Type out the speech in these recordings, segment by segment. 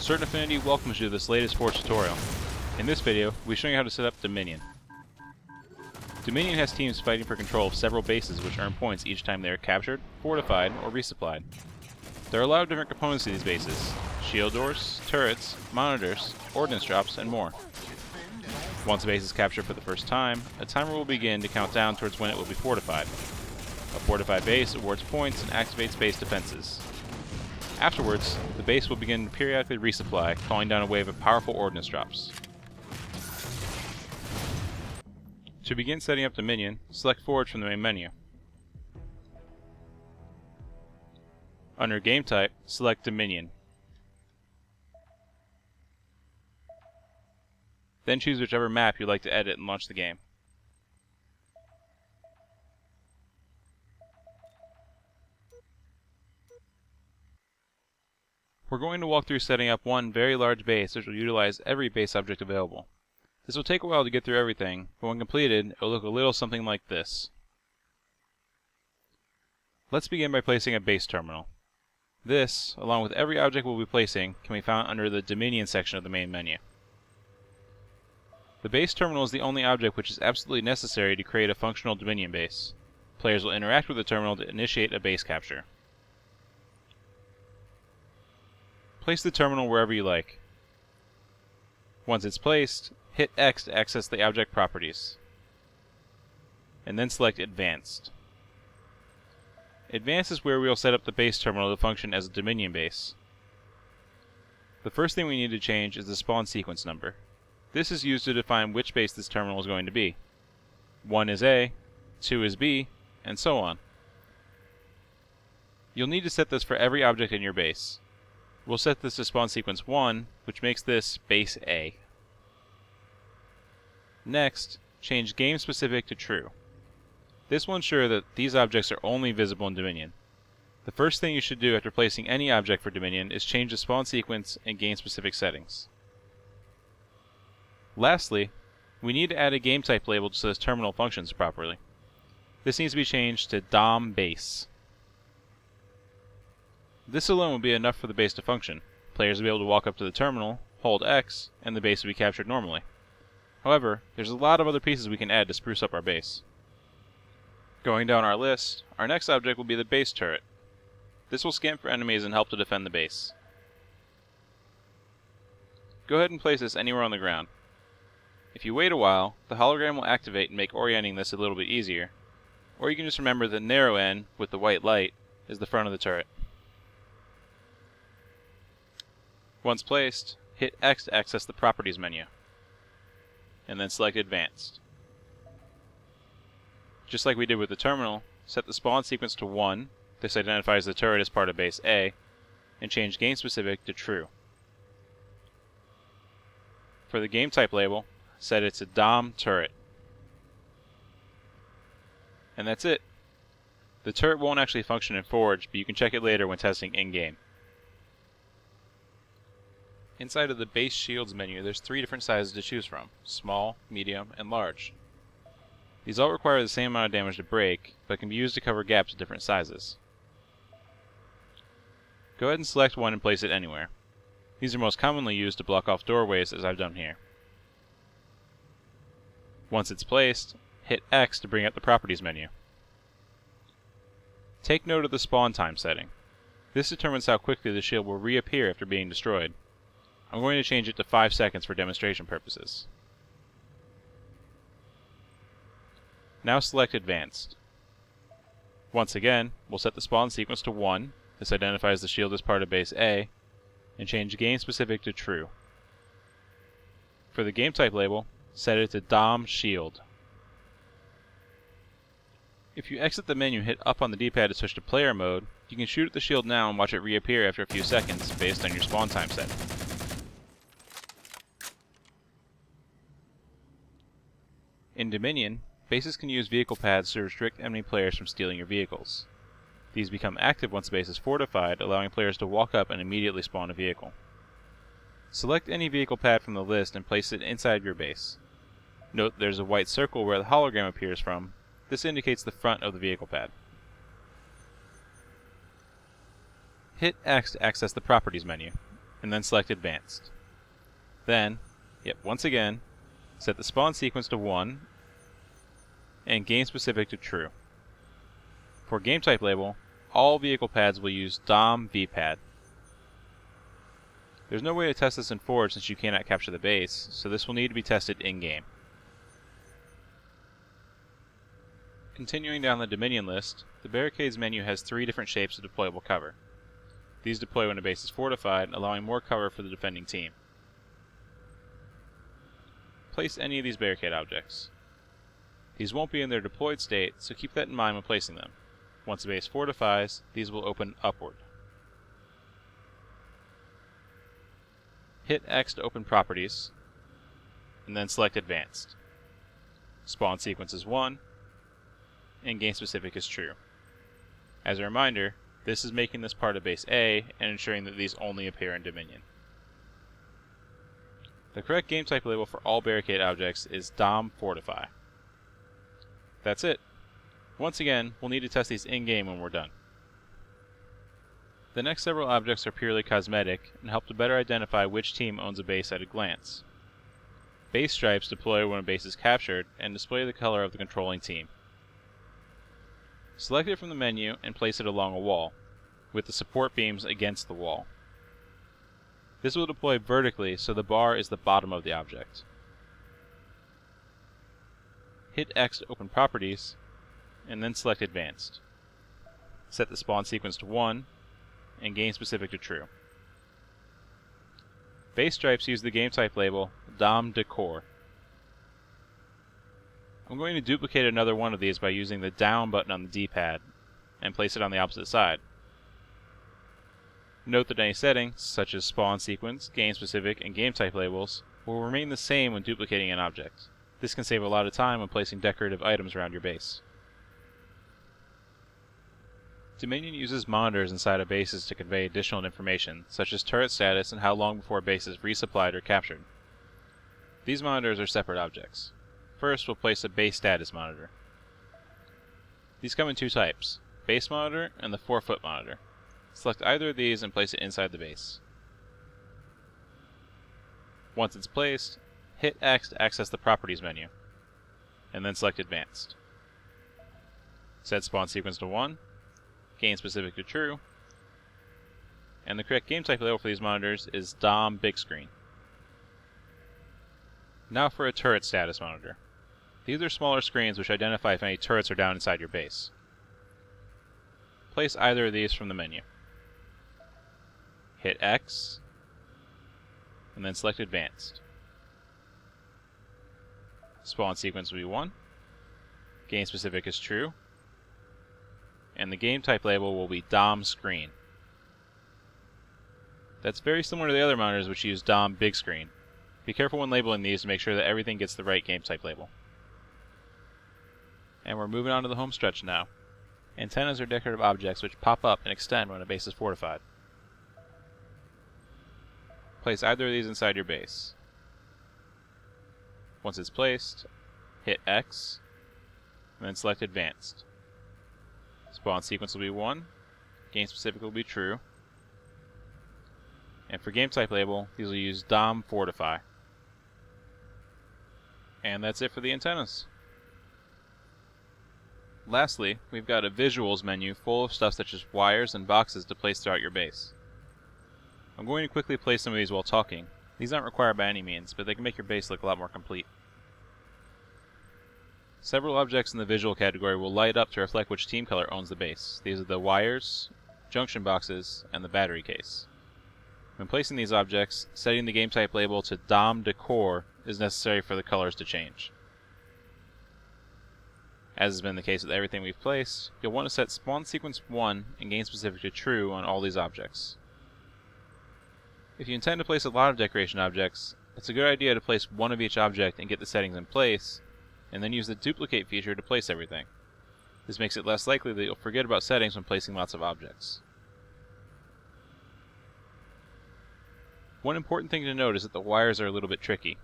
Certain Affinity welcomes you to this latest Forge tutorial. In this video, we show you how to set up Dominion. Dominion has teams fighting for control of several bases which earn points each time they are captured, fortified, or resupplied. There are a lot of different components to these bases: shield doors, turrets, monitors, ordnance drops, and more. Once a base is captured for the first time, a timer will begin to count down towards when it will be fortified. A fortified base awards points and activates base defenses. Afterwards, the base will begin to periodically resupply, calling down a wave of powerful ordnance drops. To begin setting up Dominion, select Forge from the main menu. Under Game Type, select Dominion. Then choose whichever map you'd like to edit and launch the game. We're going to walk through setting up one very large base which will utilize every base object available. This will take a while to get through everything, but when completed, it will look a little something like this. Let's begin by placing a base terminal. This, along with every object we'll be placing, can be found under the Dominion section of the main menu. The base terminal is the only object which is absolutely necessary to create a functional Dominion base. Players will interact with the terminal to initiate a base capture. Place the terminal wherever you like. Once it's placed, hit X to access the object properties, and then select Advanced. Advanced is where we will set up the base terminal to function as a Dominion base. The first thing we need to change is the spawn sequence number. This is used to define which base this terminal is going to be. 1 is A, 2 is B, and so on. You'll need to set this for every object in your base. We'll set this to spawn sequence 1, which makes this base A. Next, change game specific to true. This will ensure that these objects are only visible in Dominion. The first thing you should do after placing any object for Dominion is change the spawn sequence and game specific settings. Lastly, we need to add a game type label so this terminal functions properly. This needs to be changed to DOM base. This alone will be enough for the base to function. Players will be able to walk up to the terminal, hold X, and the base will be captured normally. However, there's a lot of other pieces we can add to spruce up our base. Going down our list, our next object will be the base turret. This will scan for enemies and help to defend the base. Go ahead and place this anywhere on the ground. If you wait a while, the hologram will activate and make orienting this a little bit easier, or you can just remember the narrow end with the white light is the front of the turret. Once placed, hit X to access the Properties menu, and then select Advanced. Just like we did with the terminal, set the spawn sequence to 1, this identifies the turret as part of base A, and change game specific to true. For the game type label, set it to DOM turret. And that's it. The turret won't actually function in Forge, but you can check it later when testing in-game. Inside of the base shields menu, there's 3 different sizes to choose from: small, medium, and large. These all require the same amount of damage to break, but can be used to cover gaps of different sizes. Go ahead and select one and place it anywhere. These are most commonly used to block off doorways, as I've done here. Once it's placed, hit X to bring up the Properties menu. Take note of the spawn time setting. This determines how quickly the shield will reappear after being destroyed. I'm going to change it to 5 seconds for demonstration purposes. Now select Advanced. Once again, we'll set the spawn sequence to 1, this identifies the shield as part of base A, and change game specific to true. For the game type label, set it to DOM shield. If you exit the menu and hit up on the D-pad to switch to player mode, you can shoot at the shield now and watch it reappear after a few seconds based on your spawn time setting. In Dominion, bases can use vehicle pads to restrict enemy players from stealing your vehicles. These become active once the base is fortified, allowing players to walk up and immediately spawn a vehicle. Select any vehicle pad from the list and place it inside your base. Note there's a white circle where the hologram appears from. This indicates the front of the vehicle pad. Hit X to access the Properties menu. and then select Advanced. Then, once again, set the spawn sequence to 1 and game specific to True. For game type label, all vehicle pads will use DOM VPAD. There's no way to test this in Forge since you cannot capture the base, so this will need to be tested in-game. Continuing down the Dominion list, the Barricades menu has 3 different shapes of deployable cover. These deploy when a base is fortified, allowing more cover for the defending team. Place any of these barricade objects. These won't be in their deployed state, so keep that in mind when placing them. Once a base fortifies, these will open upward. Hit X to open Properties, and then select Advanced. Spawn sequence is 1, and game specific is True. As a reminder, this is making this part of base A and ensuring that these only appear in Dominion. The correct game type label for all barricade objects is DOM Fortify. That's it. Once again, we'll need to test these in-game when we're done. The next several objects are purely cosmetic and help to better identify which team owns a base at a glance. Base stripes deploy when a base is captured and display the color of the controlling team. Select it from the menu and place it along a wall, with the support beams against the wall. This will deploy vertically so the bar is the bottom of the object. Hit X to open Properties, and then select Advanced. Set the spawn sequence to 1, and game specific to True. Base stripes use the game type label DOM Decor. I'm going to duplicate another one of these by using the down button on the D-pad and place it on the opposite side. Note that any settings, such as spawn sequence, game specific, and game type labels, will remain the same when duplicating an object. This can save a lot of time when placing decorative items around your base. Dominion uses monitors inside of bases to convey additional information, such as turret status and how long before a base is resupplied or captured. These monitors are separate objects. First, we'll place a base status monitor. These come in 2 types, base monitor and the 4-foot monitor. Select either of these and place it inside the base. Once it's placed, hit X to access the Properties menu, and then select Advanced. Set spawn sequence to 1, game specific to True, and the correct game type label for these monitors is DOM Big Screen. Now for a turret status monitor. These are smaller screens which identify if any turrets are down inside your base. Place either of these from the menu. Hit X, and then select Advanced. Spawn sequence will be 1, game specific is True, and the game type label will be DOM Screen. That's very similar to the other monitors which use DOM Big Screen. Be careful when labeling these to make sure that everything gets the right game type label. And we're moving on to the home stretch now. Antennas are decorative objects which pop up and extend when a base is fortified. Place either of these inside your base. Once it's placed, hit X, and then select Advanced. Spawn sequence will be 1, game specific will be True, and for game type label, these will use DOM Fortify. And that's it for the antennas. Lastly, we've got a visuals menu full of stuff such as wires and boxes to place throughout your base. I'm going to quickly place some of these while talking. These aren't required by any means, but they can make your base look a lot more complete. Several objects in the visual category will light up to reflect which team color owns the base. These are the wires, junction boxes, and the battery case. When placing these objects, setting the game type label to DOM Decor is necessary for the colors to change. As has been the case with everything we've placed, you'll want to set spawn sequence 1 and game specific to True on all these objects. If you intend to place a lot of decoration objects, it's a good idea to place one of each object and get the settings in place, and then use the duplicate feature to place everything. This makes it less likely that you'll forget about settings when placing lots of objects. One important thing to note is that the wires are a little bit tricky.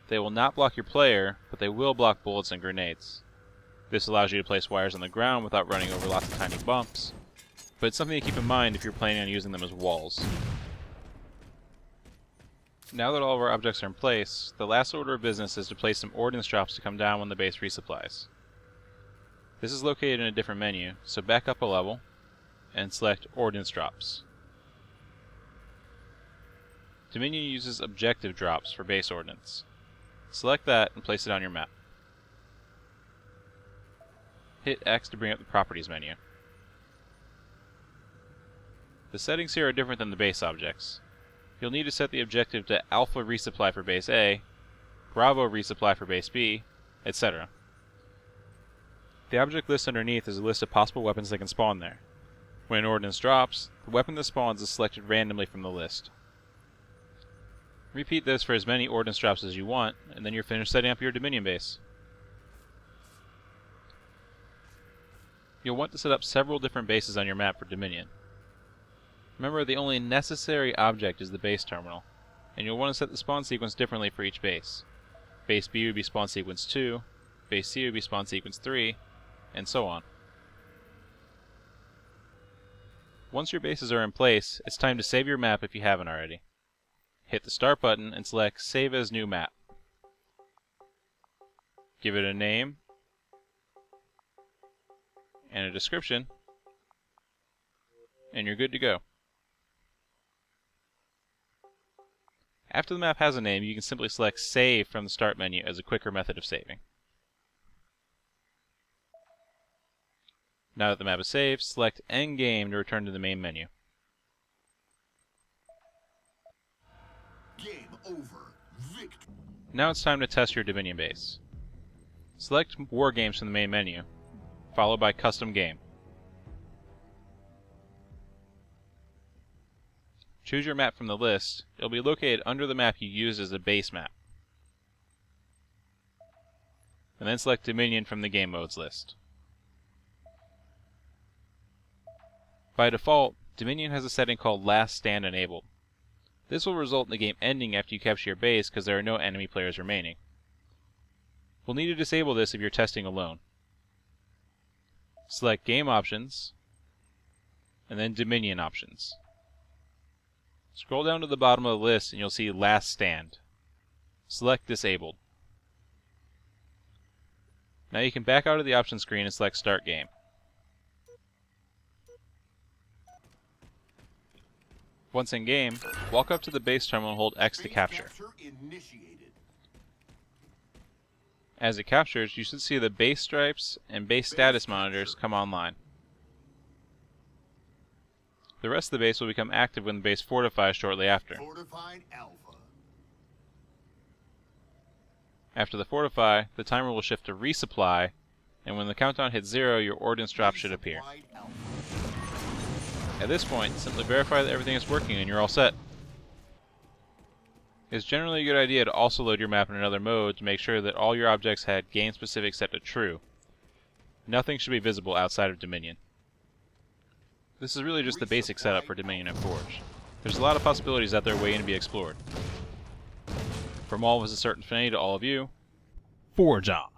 They will not block your player, but they will block bullets and grenades. This allows you to place wires on the ground without running over lots of tiny bumps, but it's something to keep in mind if you're planning on using them as walls. Now that all of our objects are in place, the last order of business is to place some ordnance drops to come down when the base resupplies. This is located in a different menu, so back up a level and select Ordnance Drops. Dominion uses objective drops for base ordnance. Select that and place it on your map. Hit X to bring up the Properties menu. The settings here are different than the base objects. You'll need to set the objective to Alpha Resupply for base A, Bravo Resupply for base B, etc. The object list underneath is a list of possible weapons that can spawn there. When an ordnance drops, the weapon that spawns is selected randomly from the list. Repeat this for as many ordnance drops as you want, and then you're finished setting up your Dominion base. You'll want to set up several different bases on your map for Dominion. Remember, the only necessary object is the base terminal, and you'll want to set the spawn sequence differently for each base. Base B would be spawn sequence 2, base C would be spawn sequence 3, and so on. Once your bases are in place, it's time to save your map if you haven't already. Hit the Start button and select Save as New Map. Give it a name and a description, and you're good to go. After the map has a name, you can simply select Save from the Start menu as a quicker method of saving. Now that the map is saved, select End Game to return to the main menu. Game over. Victory. Now it's time to test your Dominion base. Select War Games from the main menu, followed by Custom Game. Choose your map from the list. It'll be located under the map you used as a base map. And then select Dominion from the Game Modes list. By default, Dominion has a setting called Last Stand enabled. This will result in the game ending after you capture your base because there are no enemy players remaining. We'll need to disable this if you're testing alone. Select Game Options, and then Dominion Options. Scroll down to the bottom of the list and you'll see Last Stand. Select Disabled. Now you can back out of the options screen and select Start Game. Once in game, walk up to the base terminal and hold X to capture. As it captures, you should see the base stripes and base status monitors come online. The rest of the base will become active when the base fortifies shortly after. Fortified Alpha. After the fortify, the timer will shift to resupply, and when the countdown hits 0, your ordnance drop should appear. At this point, simply verify that everything is working and you're all set. It's generally a good idea to also load your map in another mode to make sure that all your objects had game-specific set to true. Nothing should be visible outside of Dominion. This is really just the basic setup for Dominion and Forge. There's a lot of possibilities out there waiting to be explored. From all of us at Certain Affinity to all of you, Forge on!